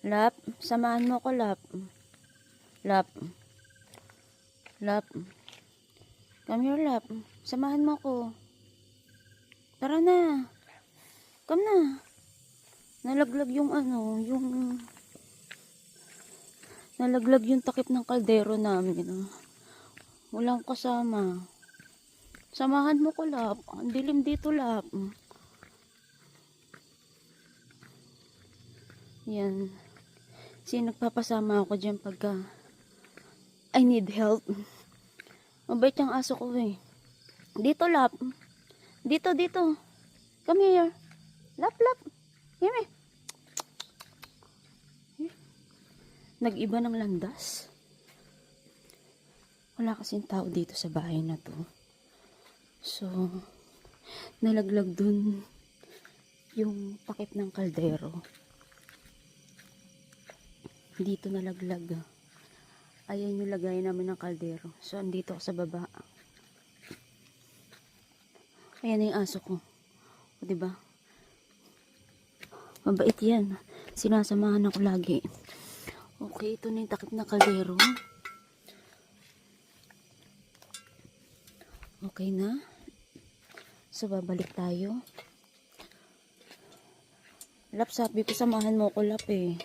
Lap, samahan mo ko, Lap. Lap. Lap. Come here, Lap. Samahan mo ko. Tara na. Come na. Nalaglag yung nalaglag yung takip ng kaldero namin. Walang kasama. Samahan mo ko, Lap. Ang dilim dito, Lap. Yan. Nagpapasama ako dyan pagka I need help. Mabait yung aso ko eh. Dito, Lap. Dito. Come here. Lap. Here. Nag-iba ng landas. Wala kasing tao dito sa bahay na to. So, nalaglag dun yung takip ng kaldero. Dito nalaglag. Ayan yung lagay namin ng kaldero. So, andito ako sa baba. Ayan yung aso ko. O, diba? Mabait yan. Sinasamahan ako lagi. Okay, ito na yung takip na kaldero. Okay na. So, babalik tayo. Lap, sabi ko samahan mo ko, Lap eh.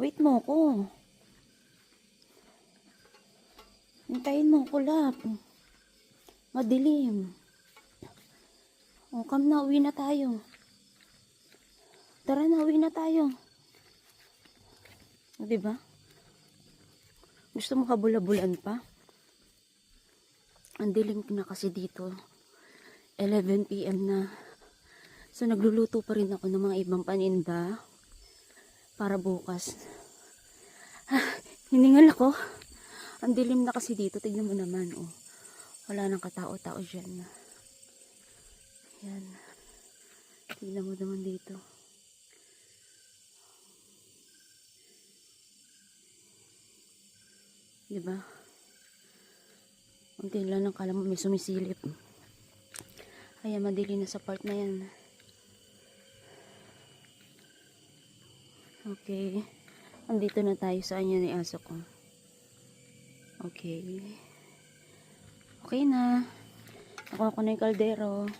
Wait mo ko. Hintayin mo ko, Lap. Madilim. O, come na, uwi na tayo. Tara na, uwi na tayo. O, diba? Gusto mo kabula-bulan pa? Ang dilim na kasi dito. 11 PM na. So, nagluluto pa rin ako ng mga ibang paninda para bukas. Hiningal ako. Ang dilim na kasi dito. Tignan mo naman, oh. Wala nang katao-tao dyan. Yan. Tignan mo naman dito. Diba? Ang tila ng kala mo may sumisilip. Kaya madili na sa part na yan. Okay. Andito na tayo sa anya ni aso ko. Okay. Okay na. Nakuha ko na yung kaldero.